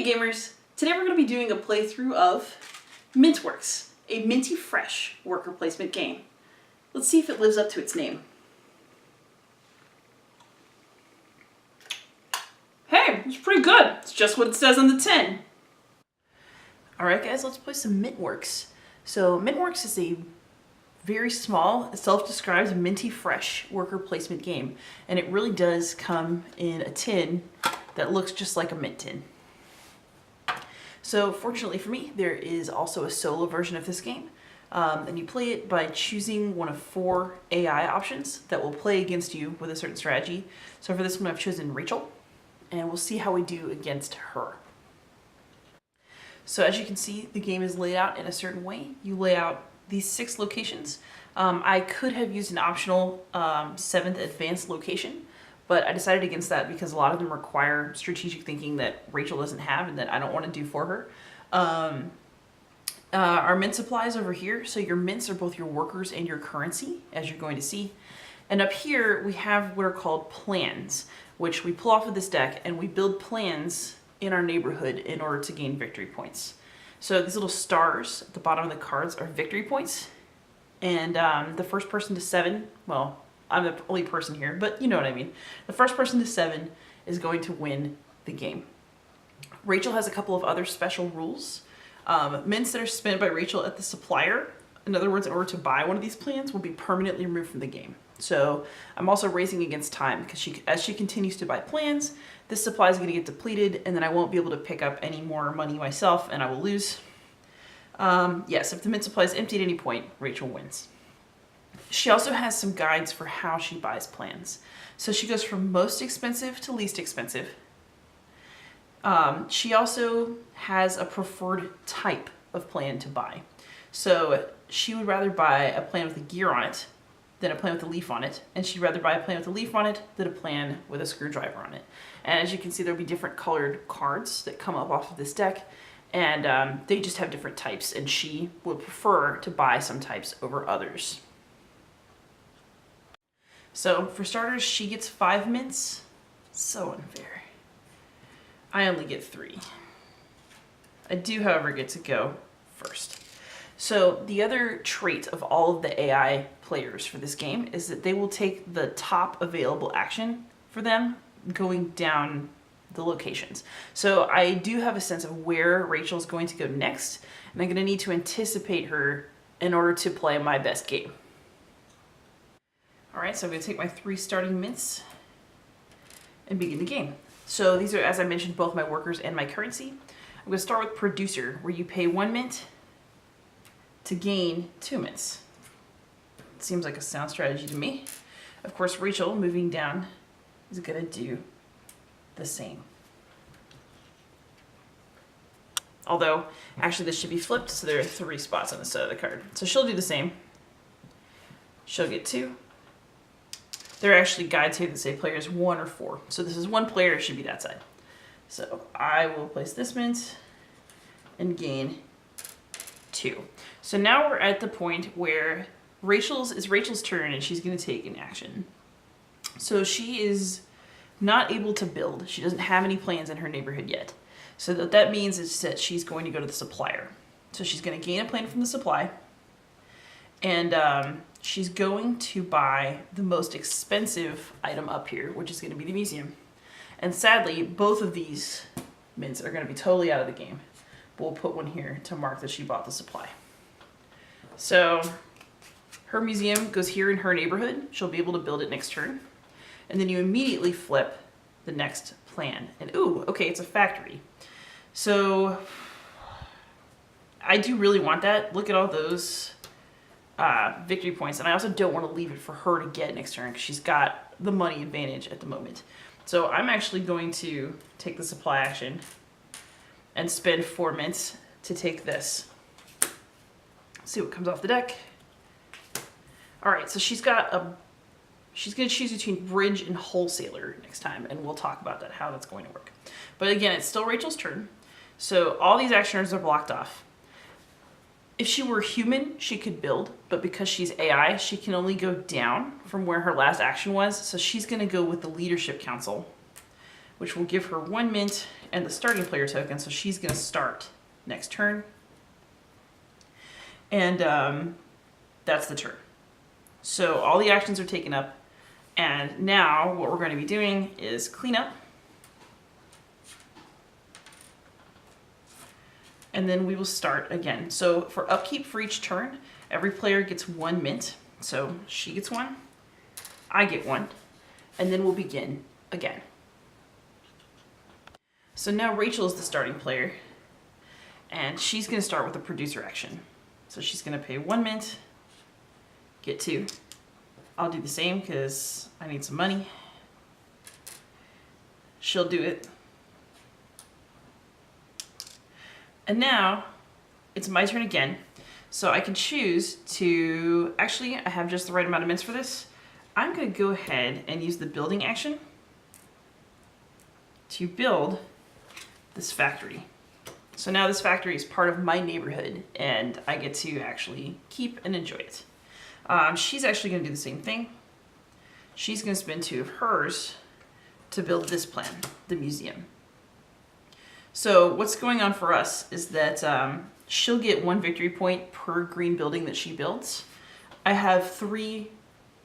Hey gamers! Today we're going to be doing a playthrough of Mintworks, a minty fresh worker placement game. Let's see if it lives up to its name. Hey, it's pretty good. It's just what it says on the tin. Alright guys, let's play some Mintworks. So Mintworks is a very small, self-described minty fresh worker placement game. And it really does come in a tin that looks just like a mint tin. So fortunately for me, there is also a solo version of this game. And you play it by choosing one of 4 AI options that will play against you with a certain strategy. So for this one, I've chosen Rachel, and we'll see how we do against her. So as you can see, the game is laid out in a certain way. You lay out these 6 locations. I could have used an optional 7th advanced location, but I decided against that because a lot of them require strategic thinking that Rachel doesn't have and that I don't want to do for her. Our mint supplies over here. So your mints are both your workers and your currency, as you're going to see. And up here we have what are called plans, which we pull off of this deck and we build plans in our neighborhood in order to gain victory points. So these little stars at the bottom of the cards are victory points. And the first person to 7, well, I'm the only person here, but you know what I mean. The first person to 7 is going to win the game. Rachel has a couple of other special rules. Mints that are spent by Rachel at the supplier, in other words, in order to buy one of these plans, will be permanently removed from the game. So I'm also racing against time because as she continues to buy plans, this supply is going to get depleted and then I won't be able to pick up any more money myself and I will lose. Yes, if the mint supply is empty at any point, Rachel wins. She also has some guides for how she buys plans. So she goes from most expensive to least expensive. She also has a preferred type of plan to buy. So she would rather buy a plan with a gear on it than a plan with a leaf on it. And she'd rather buy a plan with a leaf on it than a plan with a screwdriver on it. And as you can see, there'll be different colored cards that come up off of this deck. And they just have different types. And she would prefer to buy some types over others. So for starters, she gets 5 mints. So unfair. I only get 3. I do, however, get to go first. So the other trait of all of the AI players for this game is that they will take the top available action for them going down the locations. So I do have a sense of where Rachel's going to go next, and I'm going to need to anticipate her in order to play my best game. All right, so I'm going to take my 3 starting mints and begin the game. So these are, as I mentioned, both my workers and my currency. I'm going to start with producer, where you pay 1 mint to gain 2 mints. It seems like a sound strategy to me. Of course, Rachel, moving down, is going to do the same. Although, actually this should be flipped, so there are 3 spots on the side of the card. So she'll do the same. She'll get 2. There are actually guides here that say players 1 or 4. So this is 1 player, it should be that side. So I will place this mint and gain 2. So now we're at the point where it's Rachel's turn and she's going to take an action. So she is not able to build. She doesn't have any plans in her neighborhood yet. So what that means is that she's going to go to the supplier. So she's going to gain a plan from the supply. And she's going to buy the most expensive item up here, which is going to be the museum. And sadly, both of these mints are going to be totally out of the game. But we'll put one here to mark that she bought the supply. So her museum goes here in her neighborhood. She'll be able to build it next turn. And then you immediately flip the next plan. And ooh, okay, it's a factory. So I do really want that. Look at all those victory points, and I also don't want to leave it for her to get next turn because she's got the money advantage at the moment. So I'm actually going to take the supply action and spend 4 mints to take this. See what comes off the deck. All right, so she's going to choose between bridge and wholesaler next time, and we'll talk about that, how that's going to work. But again, it's still Rachel's turn, so all these actions are blocked off. If she were human, she could build, but because she's AI, she can only go down from where her last action was. So she's going to go with the leadership council, which will give her 1 mint and the starting player token. So she's going to start next turn. And that's the turn. So all the actions are taken up. And now what we're going to be doing is clean up. And then we will start again. So for upkeep for each turn, every player gets 1 mint. So she gets 1, I get 1, and then we'll begin again. So now Rachel is the starting player, and she's going to start with a producer action. So she's going to pay 1 mint, get 2. I'll do the same because I need some money. She'll do it. And now it's my turn again. So I can choose to, actually I have just the right amount of mints for this. I'm going to go ahead and use the building action to build this factory. So now this factory is part of my neighborhood and I get to actually keep and enjoy it. She's actually going to do the same thing. She's going to spend 2 of hers to build this plan, the museum. So what's going on for us is that she'll get 1 victory point per green building that she builds. I have 3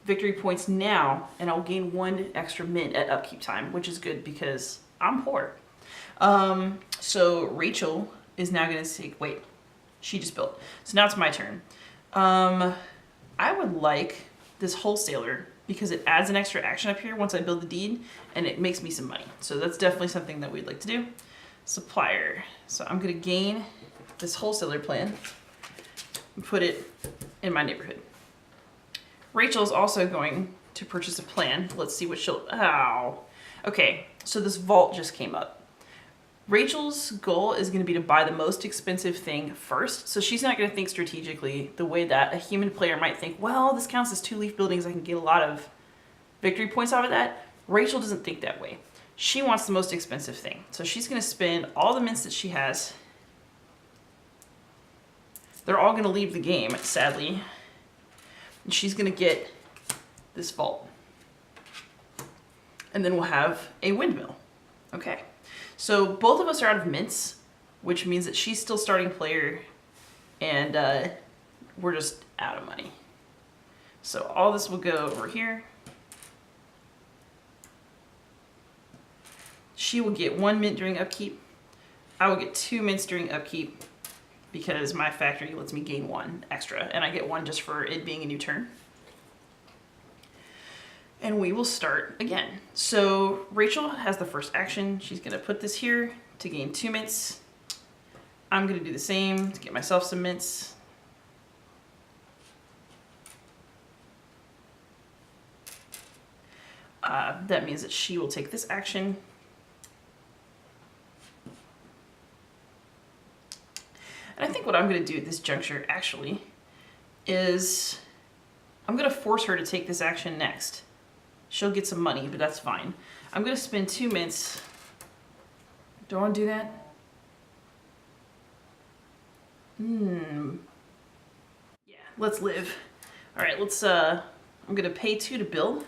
victory points now, and I'll gain 1 extra mint at upkeep time, which is good because I'm poor. So Rachel is now going to take, wait, she just built. So now it's my turn. I would like this wholesaler because it adds an extra action up here once I build the deed, and it makes me some money. So that's definitely something that we'd like to do. Supplier. So I'm going to gain this wholesaler plan and put it in my neighborhood. Rachel's also going to purchase a plan. Let's see what she'll, ow. Okay, so this vault just came up. Rachel's goal is going to be to buy the most expensive thing first. So she's not going to think strategically the way that a human player might think, well, this counts as 2 leaf buildings. I can get a lot of victory points out of that. Rachel doesn't think that way. She wants the most expensive thing. So she's going to spend all the mints that she has. They're all going to leave the game, sadly. And she's going to get this vault. And then we'll have a windmill. Okay. So both of us are out of mints, which means that she's still starting player and we're just out of money. So all this will go over here. She will get 1 mint during upkeep. I will get 2 mints during upkeep because my factory lets me gain 1 extra, and I get 1 just for it being a new turn. And we will start again. So Rachel has the first action. She's going to put this here to gain 2 mints. I'm going to do the same to get myself some mints. That means that she will take this action. And I think what I'm going to do at this juncture, actually, is I'm going to force her to take this action next. She'll get some money, but that's fine. I'm going to spend 2 mints. Do I want to do that? Yeah, let's live. All right, let's, I'm going to pay 2 to build,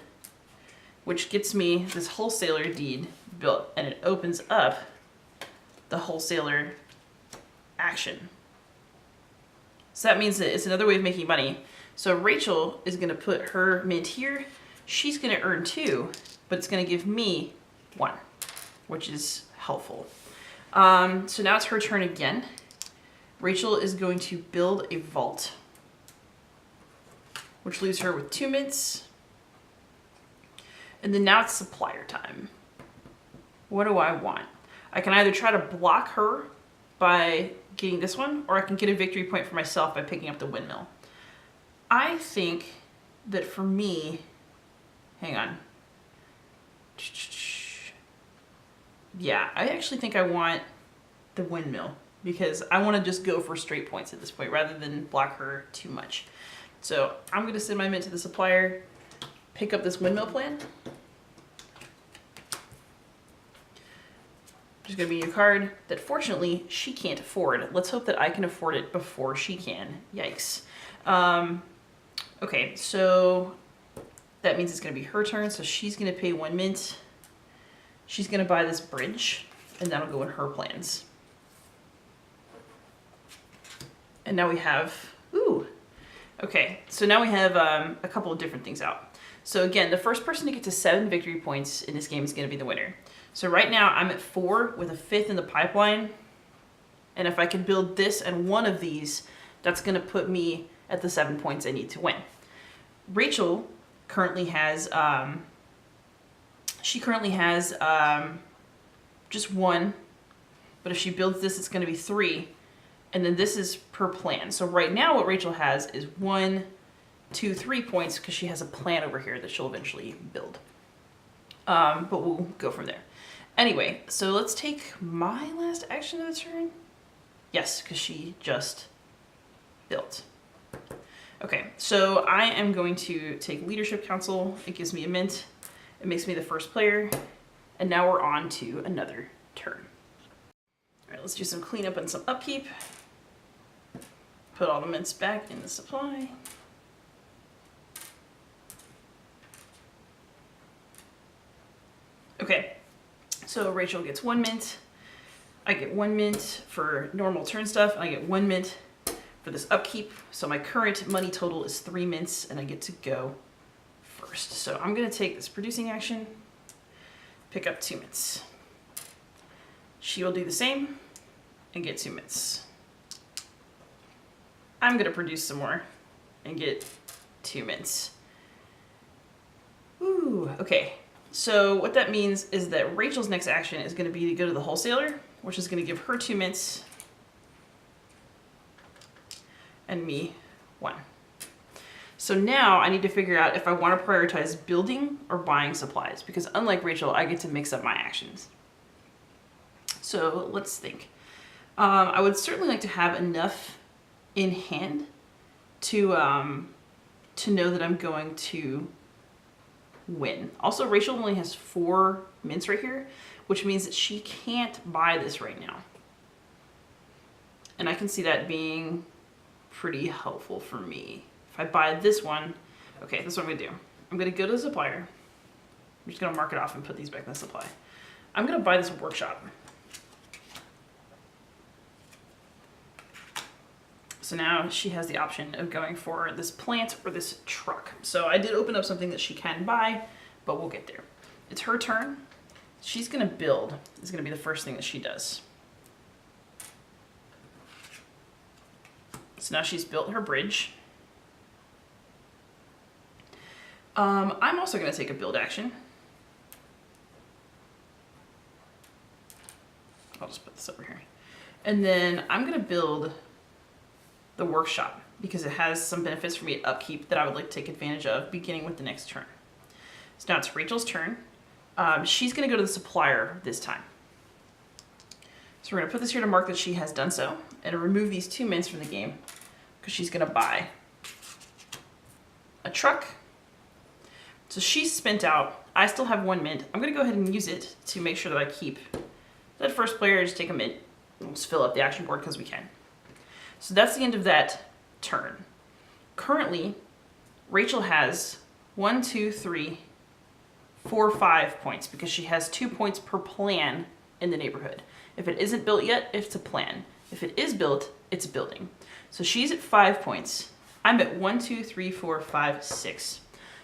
which gets me this wholesaler deed built, and it opens up the wholesaler action. So that means that it's another way of making money. So Rachel is going to put her mint here. She's going to earn 2, but it's going to give me 1, which is helpful. So now it's her turn again. Rachel is going to build a vault, which leaves her with 2 mints. And then now it's supplier time. What do I want? I can either try to block her by getting this one, or I can get a victory point for myself by picking up the windmill. I think that for me, hang on. Yeah, I actually think I want the windmill because I want to just go for straight points at this point rather than block her too much. So I'm going to send my mint to the supplier, pick up this windmill plan. There's going to be a new card that fortunately she can't afford. Let's hope that I can afford it before she can. Yikes. Okay, so that means it's going to be her turn. So she's going to pay 1 mint. she's going to buy this bridge, and that'll go in her plans. And now we have, ooh, okay, so now we have a couple of different things out. So again, the first person to get to 7 victory points in this game is going to be the winner. So right now I'm at 4 with a 5th in the pipeline. And if I can build this and one of these, that's going to put me at the 7 points I need to win. Rachel currently has, just 1. But if she builds this, it's going to be 3. And then this is per plan. So right now what Rachel has is 1, 2, 3 points because she has a plan over here that she'll eventually build. But we'll go from there. Anyway, so let's take my last action of the turn. Yes, because she just built. Okay, so I am going to take Leadership Council. It gives me a mint. It makes me the first player. And now we're on to another turn. All right, let's do some cleanup and some upkeep. Put all the mints back in the supply. Okay, so Rachel gets 1 mint. I get 1 mint for normal turn stuff, and I get 1 mint for this upkeep. So my current money total is 3 mints, and I get to go first. So I'm going to take this producing action, pick up 2 mints. She will do the same and get 2 mints. I'm going to produce some more and get 2 mints. Ooh, okay. So what that means is that Rachel's next action is going to be to go to the wholesaler, which is going to give her 2 mints and me 1. So now I need to figure out if I want to prioritize building or buying supplies, because unlike Rachel, I get to mix up my actions. So let's think. I would certainly like to have enough in hand to know that I'm going to win. Also, Rachel only has 4 mints right here, which means that she can't buy this right now. And I can see that being pretty helpful for me. If I buy this one, okay, this is what I'm gonna do. I'm gonna go to the supplier. I'm just gonna mark it off and put these back in the supply. I'm gonna buy this workshop. So now she has the option of going for this plant or this truck. So I did open up something that she can buy, but we'll get there. It's her turn. She's gonna build. Is gonna be the first thing that she does. So now she's built her bridge. I'm also gonna take a build action. I'll just put this over here. And then I'm gonna build the workshop because it has some benefits for me at upkeep that I would like to take advantage of beginning with the next turn. So now it's Rachel's turn. She's going to go to the supplier this time. So we're going to put this here to mark that she has done so and remove these 2 mints from the game because she's going to buy a truck. So she's spent out. I still have 1 mint. I'm going to go ahead and use it to make sure that I keep that first player. Just take a mint. We'll just fill up the action board because we can. So that's the end of that turn. Currently, Rachel has 1, 2, 3, 4, 5 points because she has 2 points per plan in the neighborhood. If it isn't built yet, it's a plan. If it is built, it's building. So she's at 5 points. I'm at 1, 2, 3, 4, 5, 6.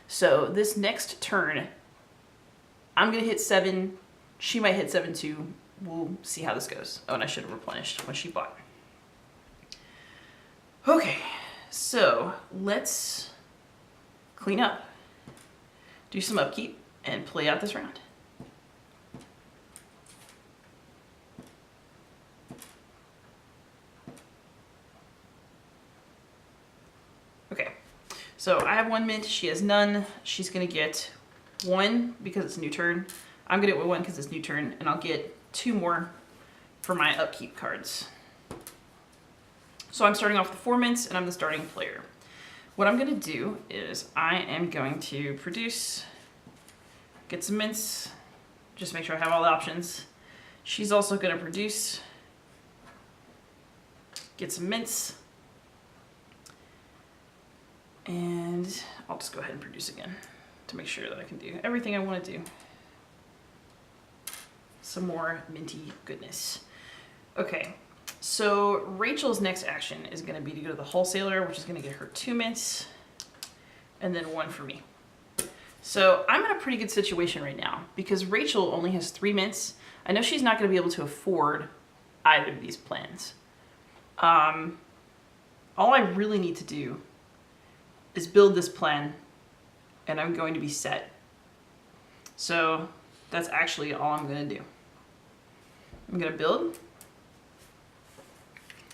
So this next turn, I'm gonna hit 7. She might hit 7 too. We'll see how this goes. Oh, and I should have replenished when she bought. Okay, so let's clean up, do some upkeep, and play out this round. Okay, so I have 1 mint, she has none. She's gonna get 1 because it's a new turn. I'm gonna get 1 because it's new turn, and I'll get 2 more for my upkeep cards. So I'm starting off with 4 mints, and I'm the starting player. What I'm going to do is I am going to produce, get some mints, just make sure I have all the options. She's also going to produce, get some mints, and I'll just go ahead and produce again to make sure that I can do everything I want to do. some more minty goodness. Okay, so Rachel's next action is going to be to go to the wholesaler, which is going to get her 2 mints, and then 1 for me. So I'm in a pretty good situation right now because Rachel only has 3 mints. I know she's not going to be able to afford either of these plans. All I really need to do is build this plan, and I'm going to be set. So that's actually all I'm going to do. I'm going to build.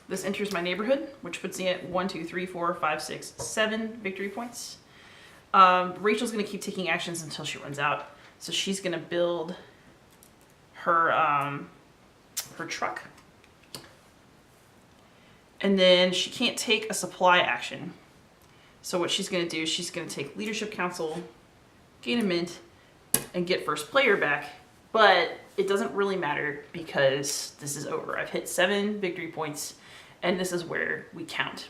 This enters my neighborhood, which puts me at 1, 2, 3, 4, 5, 6, 7 victory points. Rachel's going to keep taking actions until she runs out. So she's going to build her her truck. And then she can't take a supply action. So what she's going to do is she's going to take Leadership Council, gain a mint, and get first player back. But it doesn't really matter because this is over. I've hit 7 victory points, and this is where we count.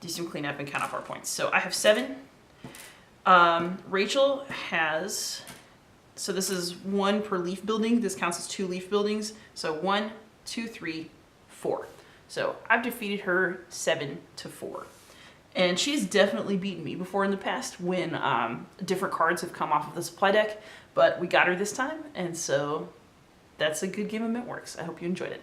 Do some cleanup and count off our points. So I have 7. Rachel has, so this is 1 per leaf building. This counts as 2 leaf buildings. So 1, 2, 3, 4. So I've defeated her 7-4. And she's definitely beaten me before in the past when different cards have come off of the supply deck, but we got her this time, and so that's a good game of Mintworks. I hope you enjoyed it.